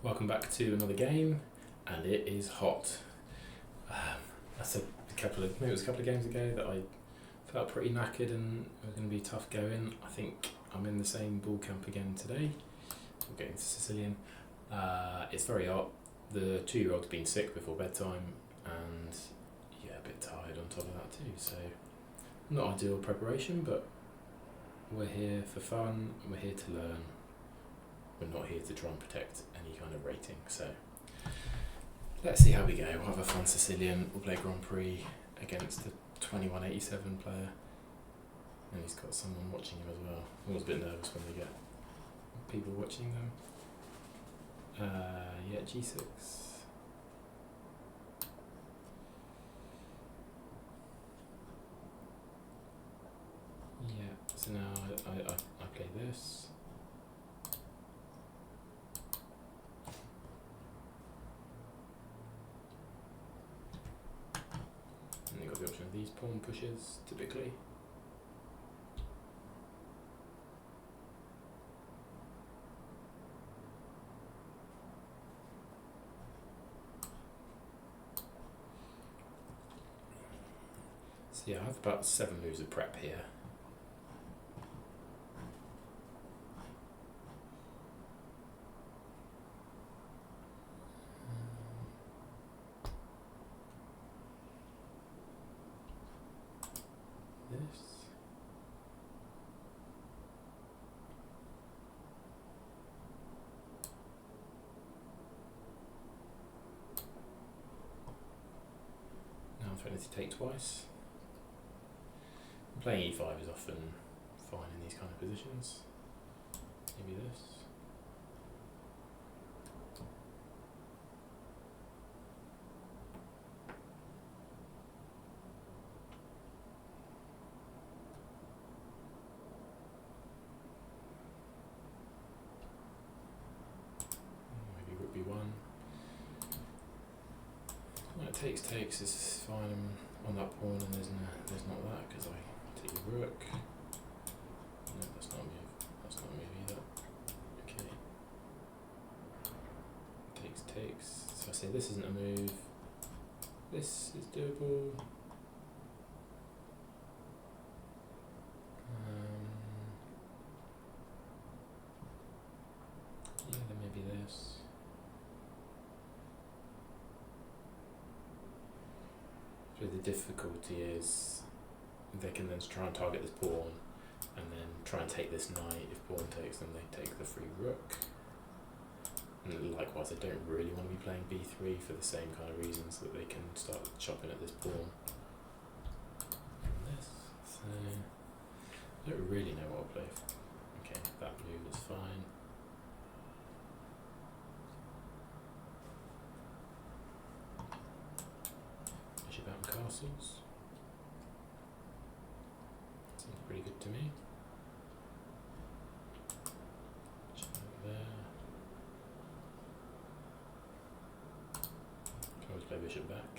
Welcome back to another game, and it is hot. I said maybe it was a couple of games ago that I felt pretty knackered and it was going to be tough going. I think I'm in the same ball camp again today. I'm getting to Sicilian. It's very hot. The 2-year-old's been sick before bedtime, and a bit tired on top of that too. So not ideal preparation, but we're here for fun. We're here to learn. We're not here to try and protect any kind of rating. So let's see how we go. We'll have a fun Sicilian. We'll play Grand Prix against the 2187 player. And he's got someone watching him as well. I'm always a bit nervous when they get people watching them. G6. Yeah, so now I play this. And you've got the option of these pawn pushes, typically. So yeah, I have about 7 moves of prep here. This. Now I'm threatening to take twice. Playing e5 is often fine in these kind of positions. Maybe this. Maybe rook b1. Well, takes is fine on that pawn, and there's not that because I take the rook. No, that's not a move. That's not a move either. Okay. Takes. So I say this isn't a move. This is doable. Then maybe this. So the difficulty is they can then try and target this pawn and then try and take this knight. If pawn takes, then they take the free rook. And likewise, they don't really want to be playing b3 for the same kind of reasons, that they can start chopping at this pawn. And this. So I don't really know what I'll play. Okay, that move is fine. Bishop out and castles. Seems pretty good to me. Bishop over there. Can always play bishop back.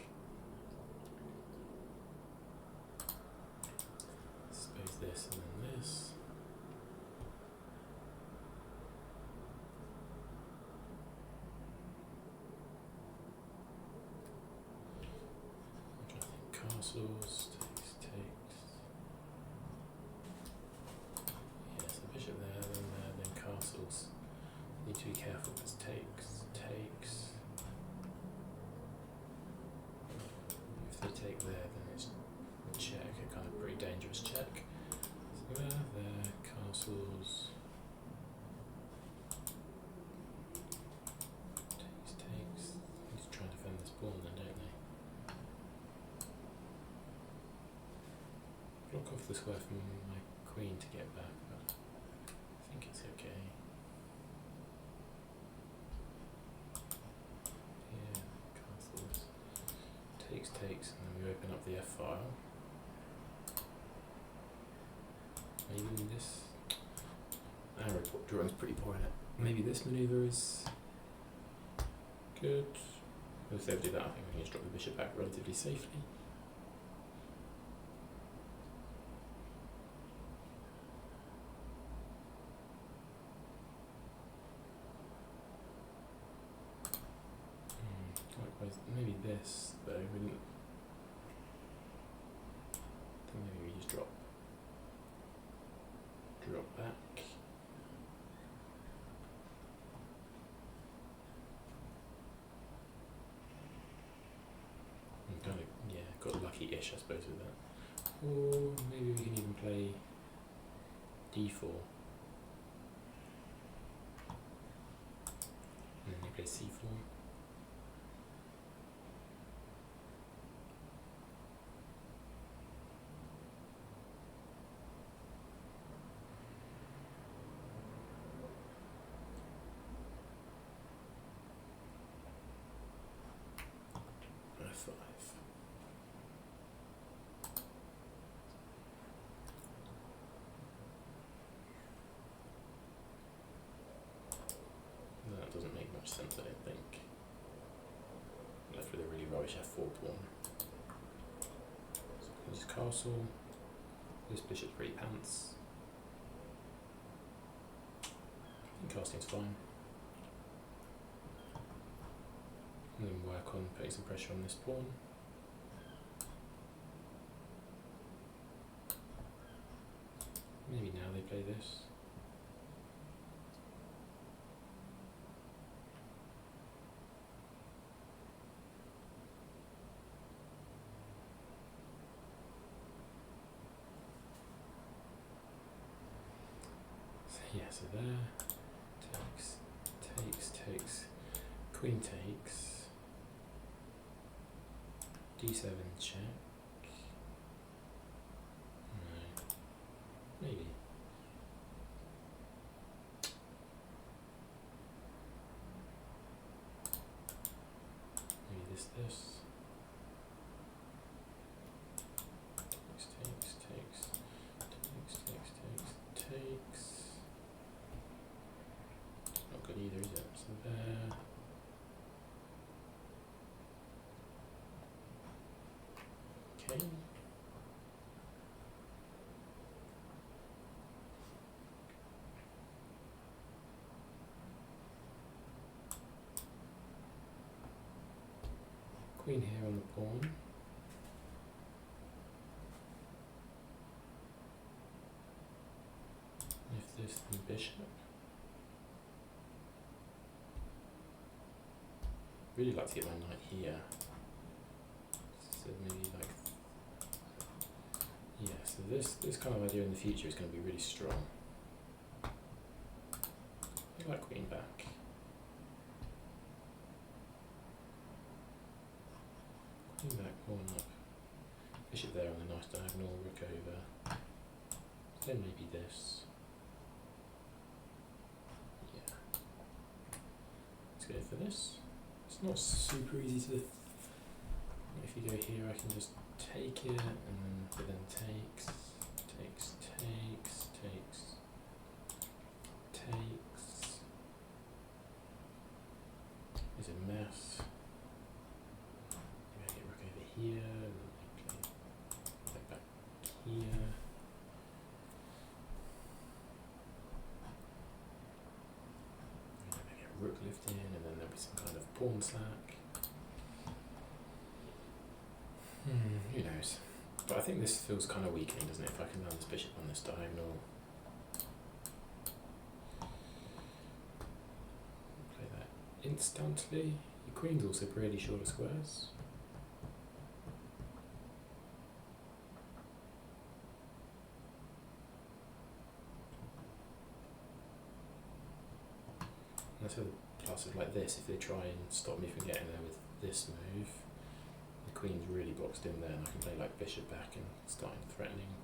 Suppose this and then this. Castles, takes. Yeah, so bishop there, then castles. Need to be careful because takes. If they take there, then it's check, a kind of pretty dangerous check. So there, castles. Takes. Need to try and defend this pawn then, don't they? Block off the square for my queen to get back, but I think it's okay. Yeah, castles. Takes, and then we open up the F file. Maybe this. Arrow drawing's pretty poor in it. Maybe this manoeuvre is good. If they do that, I think we can just drop the bishop back relatively safely. maybe this though. We didn't. I think maybe we just drop back. And kind of got lucky-ish I suppose with that. Or maybe we can even play d4. And then we play c4. F5. That doesn't make much sense, I don't think. Left with a really rubbish f4 pawn. So just castle. This bishop's pretty pants. I think casting's fine. And then work on putting some pressure on this pawn. Maybe now they play this. So there, takes, queen takes, d7 check, no, maybe, this, takes, not good either, is it? So there. Okay. Queen here on the pawn. If this, then bishop. Really like to get my knight here. So maybe like, so this kind of idea in the future is going to be really strong. I like queen back. Queen back, pawn up. Bishop there on a nice diagonal, rook over. Then maybe this. Yeah. Let's go for this. It's not super easy to. If you go here, I can just take it, and then takes. It's a mess. Maybe I get rook over here, and then play back here. Maybe a rook lift in, and then there'll be some kind of pawn sack. Who knows? But I think this feels kind of weakening, doesn't it? If I can land this bishop on this diagonal. Play that instantly. Your queen's also pretty short of squares. And that's how the classes like this, if they try and stop me from getting there with this move, the queen's really boxed in there, and I can play like bishop back and start threatening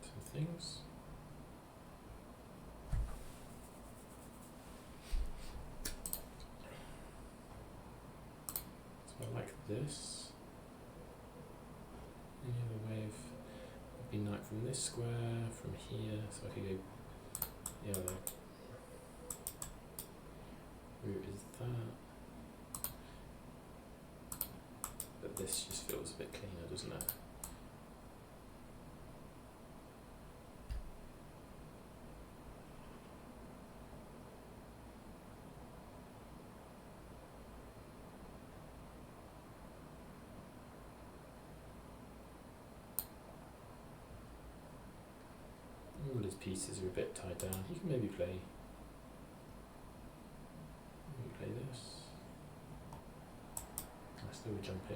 some things. So I like this. Any other way would be knight from this square, from here, so I could go the other route is that. But this just feels a bit cleaner, doesn't it? his pieces are a bit tied down. He can maybe play this. I still would jump in.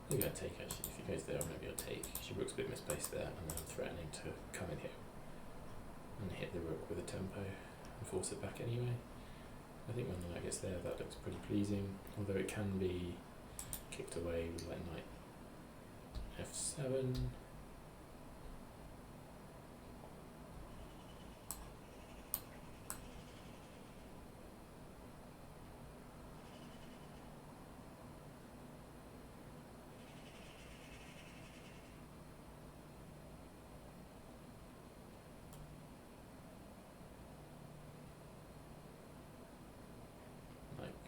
Maybe I'll take actually. If he goes there, maybe I'll take. She rook's a bit misplaced there, and then I'm threatening to come in here and hit the rook with a tempo and force it back anyway. I think when the knight gets there, that looks pretty pleasing, although it can be kicked away with like knight f7.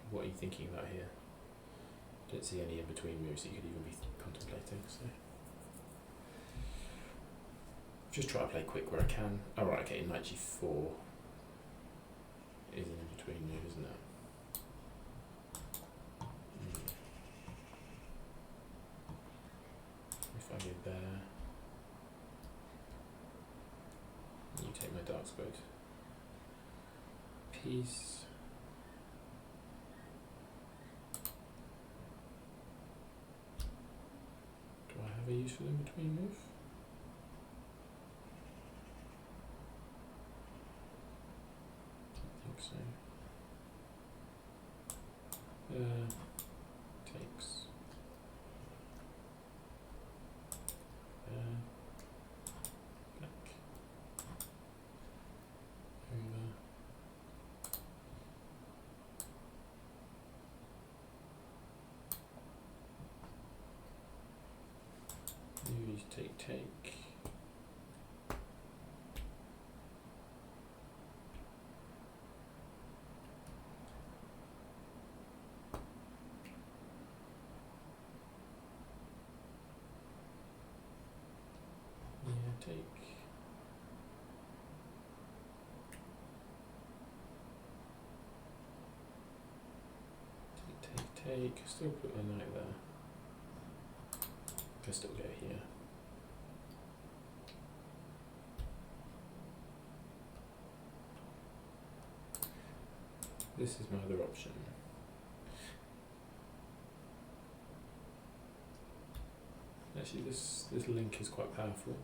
What are you thinking about here? Don't see any in-between moves you could even be contemplating, so just try to play quick where I can. Oh right, okay, knight g4 is an in-between move, isn't it? If I go there, you take my dark square piece. A useful in-between move? I think so. Takes. Back. Over. Movies take. Yeah, take. Take. Still put my knight there. Can still go here. This is my other option. Actually, this link is quite powerful.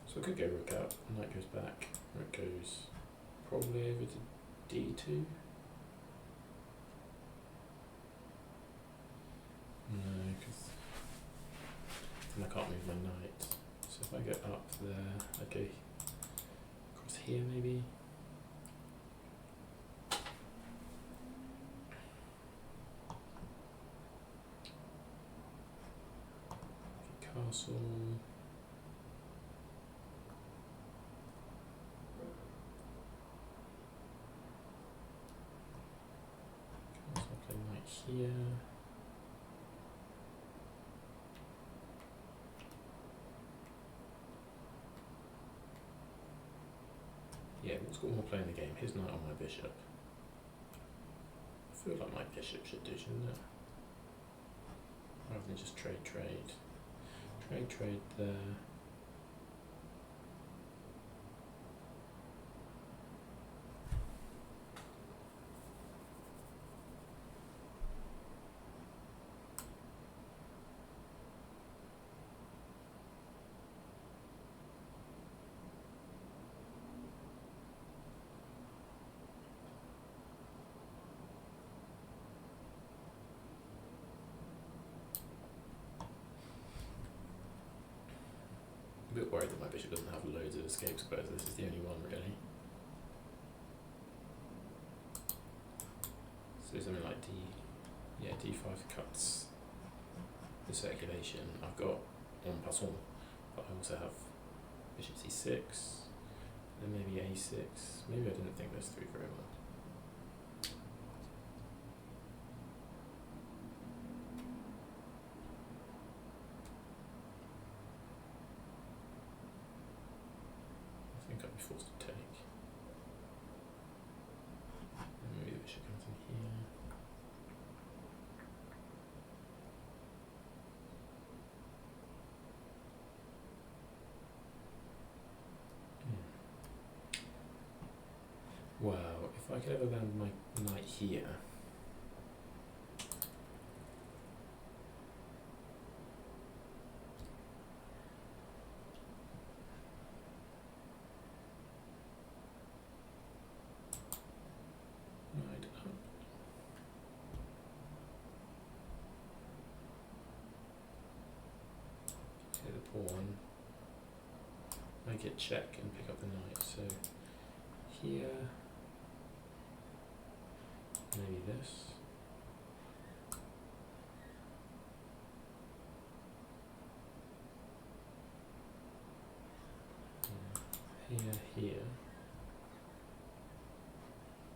So I could go rook out, knight goes back, rook goes probably over to d2. No, because then I can't move my knight. So if I go up there, I go across here maybe. Castle. Castle, play knight here. Yeah, what's got more play in the game? His knight or my bishop? I feel like my bishop should do, shouldn't it? Rather than just trade. Trade there. A bit worried that my bishop doesn't have loads of escape squares. This is the only one really. So something like d5 cuts the circulation. I've got en passant, but I also have bishop c6, then maybe a6. Maybe I didn't think this through very well. I think I'd be forced to take. if I could ever land my knight here. Knight up. Okay, the pawn. Make it check and pick up the knight. So here, maybe this. Here.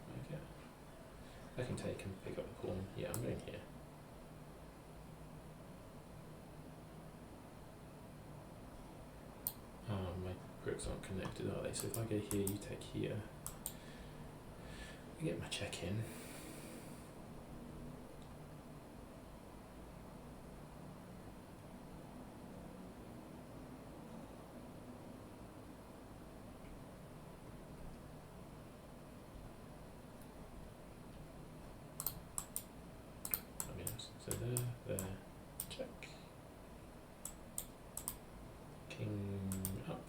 Okay. I can take and pick up the pawn. Yeah, I'm going here. My rooks aren't connected, are they? So if I go here, you take here. I get my check in. So there, check. King up.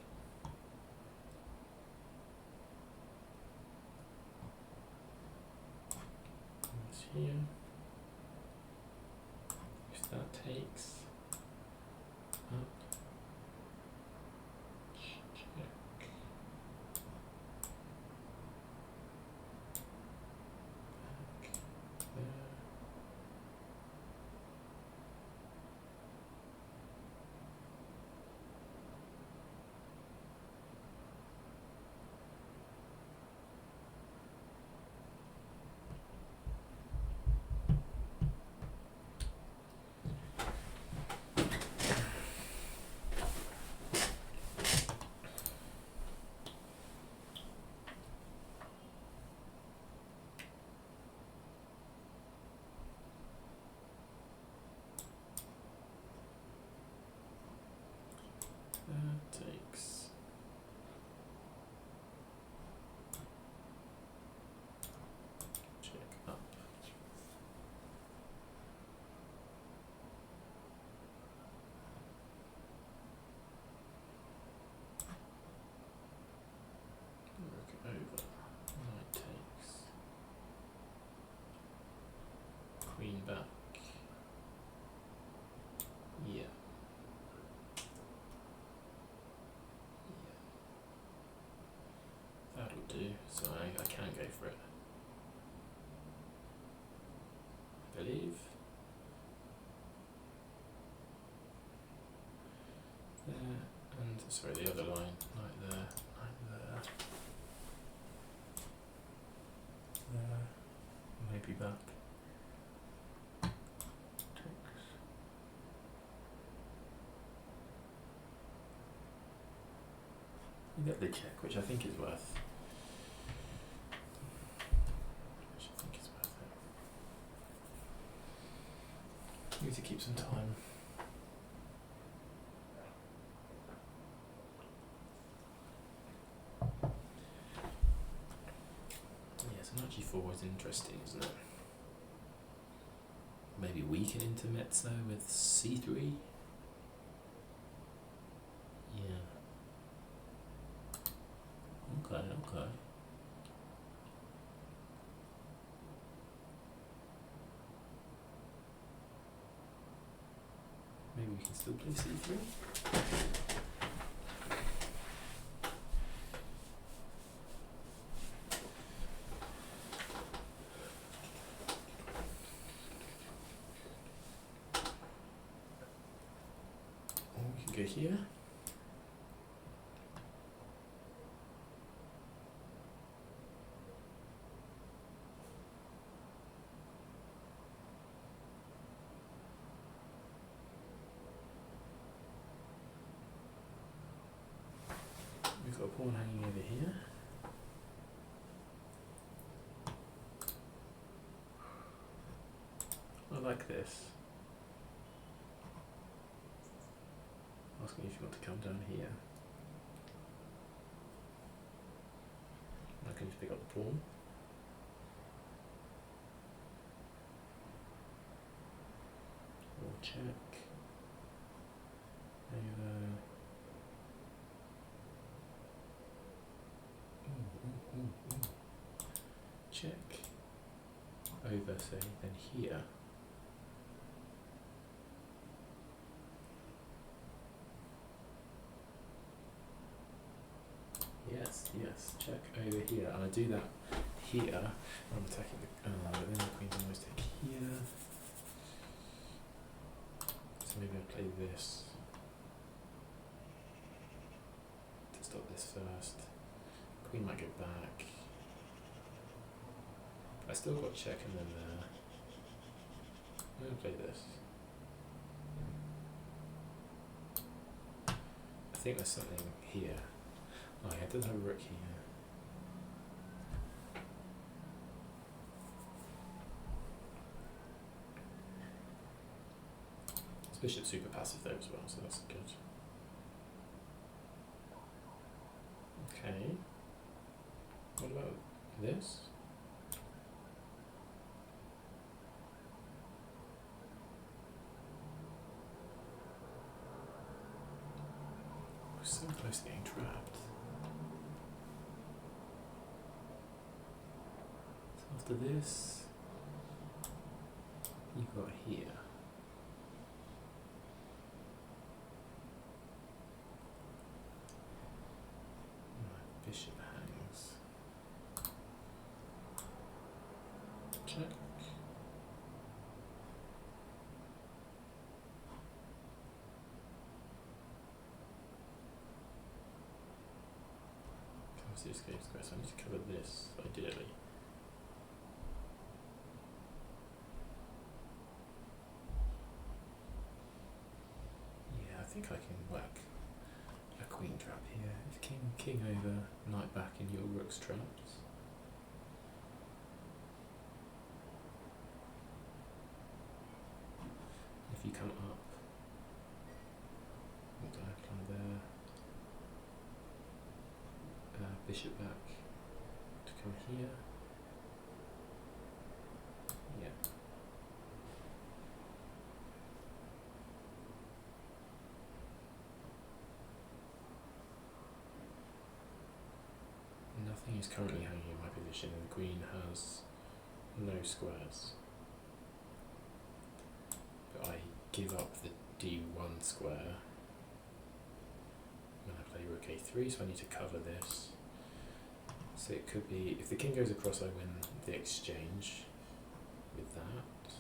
It's here. If that takes up, check. Back there. That takes. Check up. Rook over. Knight takes. Queen back. Yeah. That'll do, so I can go for it. I believe. There, and sorry, the other line, right there, there, maybe back. You get the check, which I think is worth. Need to keep some time. Yeah, so knight g4 is interesting, isn't it? Maybe we can intermezzo with c3. Yeah. Okay. Maybe we can still play c3. Or we can go here. We've got a pawn hanging over here. I like this. Asking if you want to come down here. I can just pick up the pawn. check. Over. Ooh. Check. Over, say, then here. Yes, check over here. And I do that here. I'm attacking the. Then the queen's almost take here. So maybe I'll play this to stop this first. Queen might go back. I still got check and then there. I'm going to play this. I think there's something here. Oh yeah, I did have a rook here. This bishop's super passive though as well, so that's good. Okay. What about this? We're so close to getting trapped. So after this, you've got here. Bishop hangs. Check. Can't escape square, so I need to cover this ideally. Yeah, I think I can whack a queen trap here. If king over, knight back, and your rook's trapped. If you come up, what diagonal there? Bishop back to come here. Yeah. Nothing is currently hanging in my position, and the queen has no squares. But I give up the d1 square when I play rook a3, so I need to cover this. So it could be, if the king goes across, I win the exchange with that.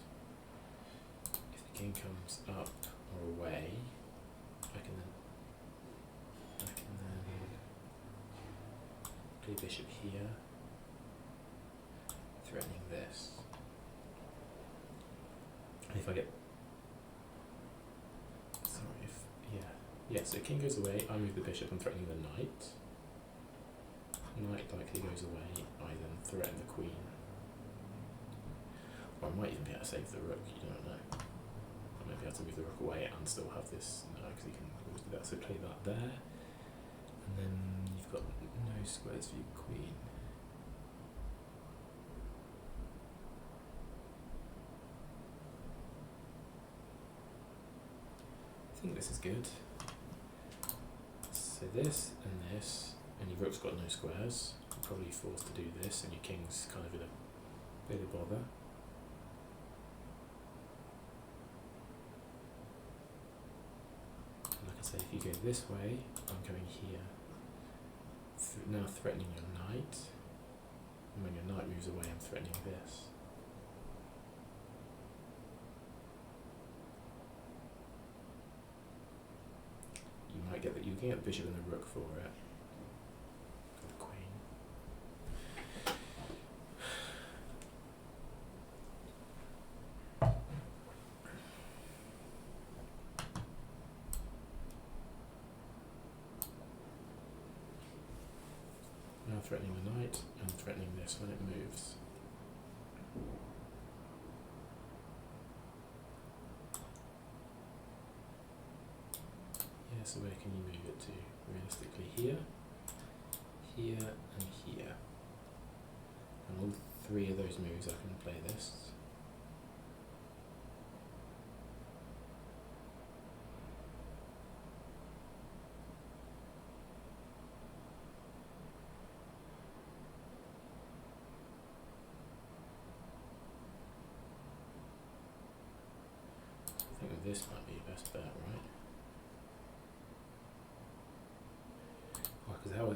If the king comes up or away, I can then play bishop here, threatening this. And if I get, yeah, so king goes away, I move the bishop, I'm threatening the knight. Knight likely goes away, I then threaten the queen. Or I might even be able to save the rook, you don't know. I might be able to move the rook away and still have this, no, because you can always do that, so play that there. And then you've got no squares for your queen. I think this is good. So this and this, and your rook's got no squares. You're probably forced to do this, and your king's kind of in a bit of bother. And like I say, if you go this way, I'm going here. Now threatening your knight. And when your knight moves away, I'm threatening this. You might get that. You can get the bishop and the rook for it. For the queen. Now threatening the knight and threatening this when it moves. Yeah, so where can you move it to? Realistically here, here and here. And all three of those moves I can play this. think this might be your best bet, right? Because how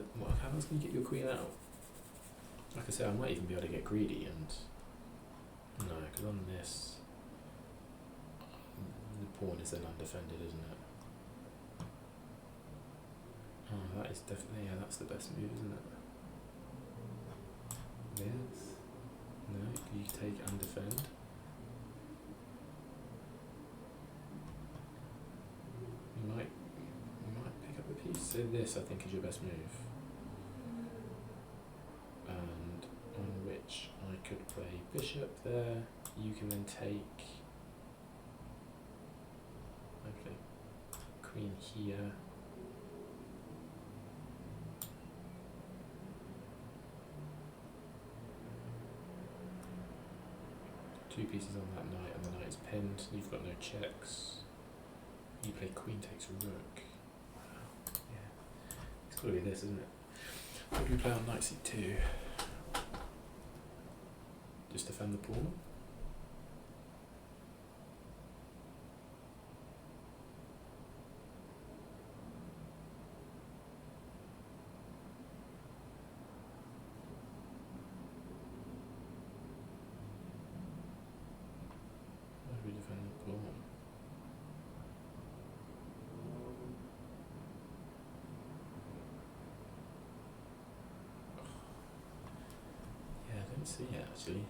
else can you get your queen out? Like I said, I might even be able to get greedy and... No, because on this, the pawn is then undefended, isn't it? Oh, that is definitely, yeah, that's the best move, isn't it? This? No, you take and defend. You might pick up a piece. So this, I think, is your best move. And on which I could play bishop there. You can then take... Okay, queen here. Two pieces on that knight, and the knight is pinned. You've got no checks. You play queen takes rook. Wow. Yeah. It's got to be this, isn't it? What do we play on knight c2? Just defend the pawn. How do we defend the pawn? Yeah, I don't see it actually.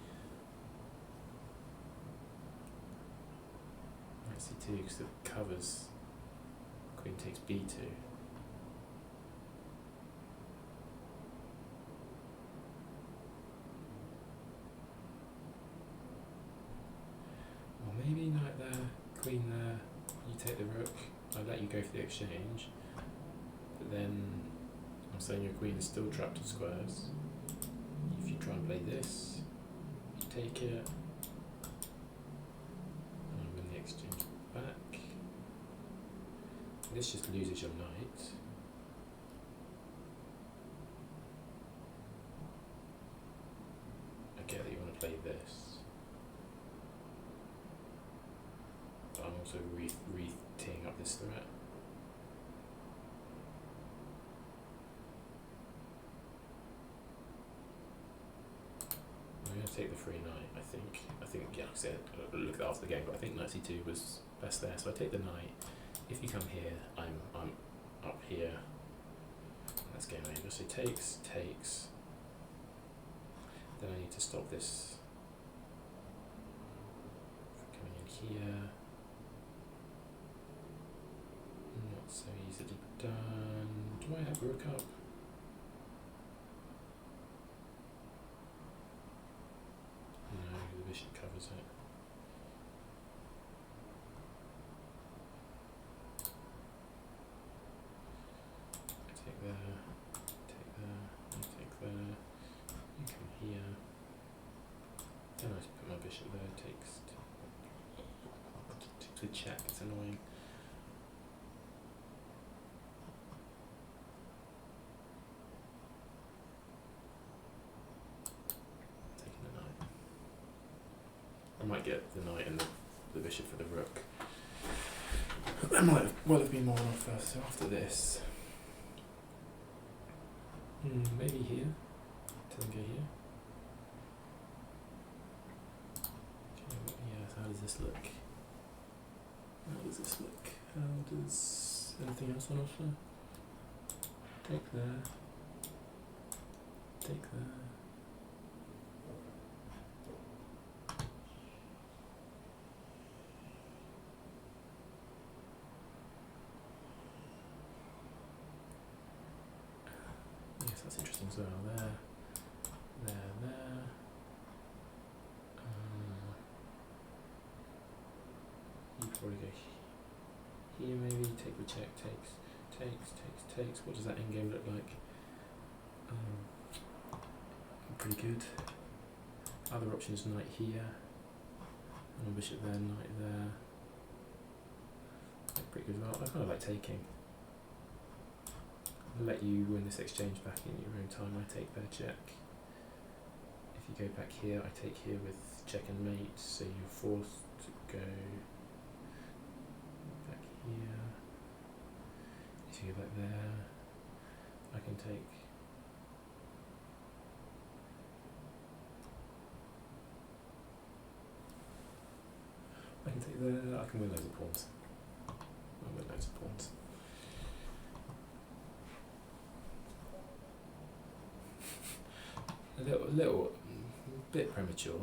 Knight c2 because it covers queen takes b2. Or maybe knight there, queen there, you take the rook, I let you go for the exchange, but then I'm saying your queen is still trapped in squares. If you try and play this, you take it, and I win the exchange back. This just loses your knight. I get that you want to play this, but I'm also re-teeing up this threat. I'm going to take the free knight, I think, yeah, like I said, I'll look at that after the game, but I think knight c2 was best there, so I take the knight. If you come here, I'm up here. That's game over. So takes. Then I need to stop this from coming in here. Not so easily done. Do I have rook up? No, the bishop covers it. Take there, you take there, you come here. Then I just put my bishop there, takes the check, it's annoying. Taking the knight. I might get the knight and the bishop for the rook. That might well have been more on offer, so after this. Maybe here. Doesn't go here. Okay, yeah, so how does this look? How does this look? How does anything else on offer? Take there. Take there. Yes, that's interesting as well. There. You probably go here maybe, take the check, takes. What does that endgame look like? Pretty good. Other options, knight here, and a bishop there, knight there. Pretty good as well. I kind of like taking. I'll let you win this exchange back in your own time. I take their check. If you go back here, I take here with check and mate, so you're forced to go here. If you go back there, I can take. There. I can win loads of pawns. I'll win loads of pawns. A little bit premature.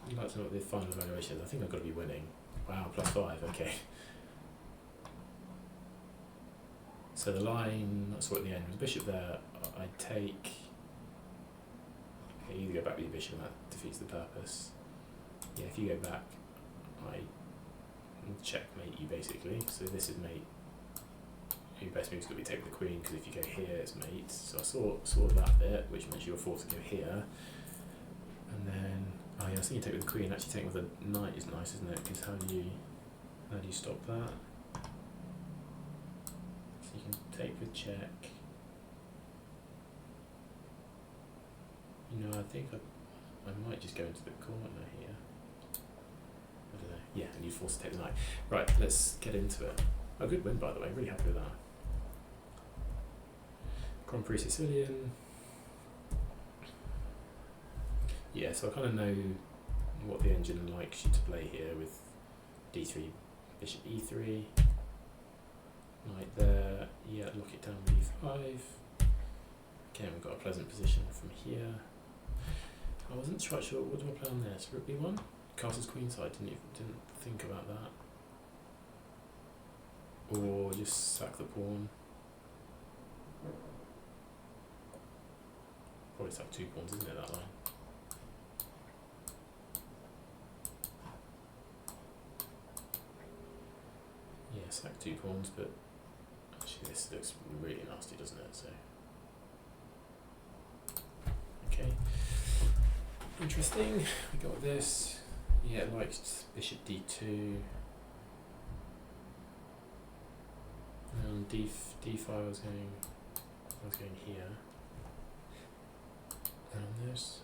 I'd like to know what the final evaluation is. I think I've got to be winning. Wow, +5, okay. So the line, that's what at the end, with the bishop there, I take. Okay, you either go back with your bishop and that defeats the purpose. Yeah, if you go back, I checkmate you basically. So this is mate. Your best move's going to be take the queen, because if you go here, it's mate. So I saw that bit, which means you were forced to go here. And then, oh yeah, I was thinking take with the queen. Actually, taking with the knight is nice, isn't it? Because how do you stop that? So you can take with check. You know, I think I might just go into the corner here. I don't know. Yeah, and you force to take the knight. Right, let's get into it. A good win, by the way. Really happy with that. Grand Prix Sicilian. Yeah, so I kind of know what the engine likes you to play here with d3, bishop e3, knight there. Yeah, lock it down with e5. Okay, we've got a pleasant position from here. I wasn't quite sure. What do I play on there? So rook b1. Castle's queenside. Didn't think about that. Or just sack the pawn. Probably sack 2 pawns, isn't it, that line? Yeah, sack 2 pawns, but actually this looks really nasty, doesn't it? So, okay. Interesting. We got this. Yeah, it likes bishop d2. And d5 I was going here. And on this.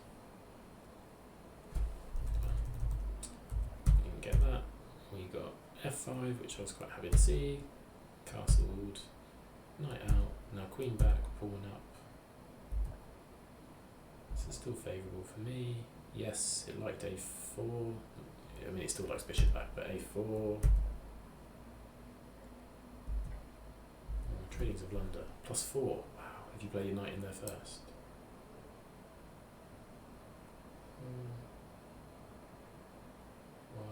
You can get that. We got f5, which I was quite happy to see. Castled. Knight out. Now queen back, pawn up. This is still favourable for me. Yes, it liked a4. I mean, it still likes bishop back, but a4. Trading's a blunder. +4. Wow. If you play your knight in there first. Why?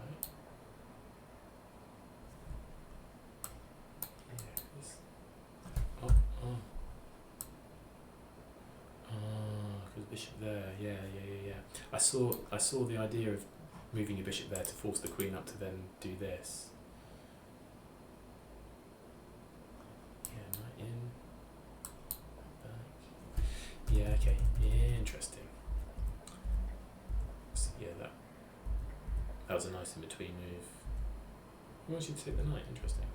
Yeah. Because bishop there. Yeah. I saw the idea of moving your bishop there to force the queen up to then do this. Yeah, okay. Yeah, interesting. So yeah, that was a nice in between move. He wants you to take the knight, interesting.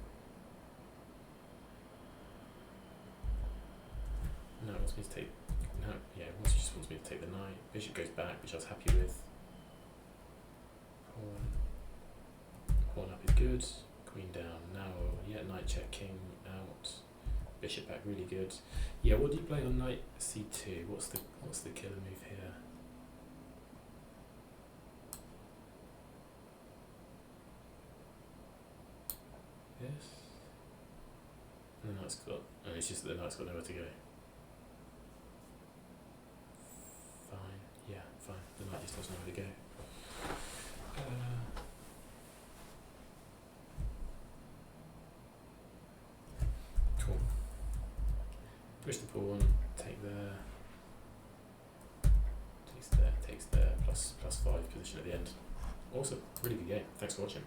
No, it wants me to take just wants me to take the knight. Bishop goes back, which I was happy with. Pawn up is good. Queen down. Now yeah, knight check, king out. Bishop back, really good. Yeah, what do you play on knight c2? What's the killer move here? Yes. And the knight's got. And it's just that the knight's got nowhere to go. Fine. Yeah, fine. The knight just doesn't know where to go. Cool. Push the pawn, take there, takes there, +5 position at the end. Awesome, really good game. Thanks for watching.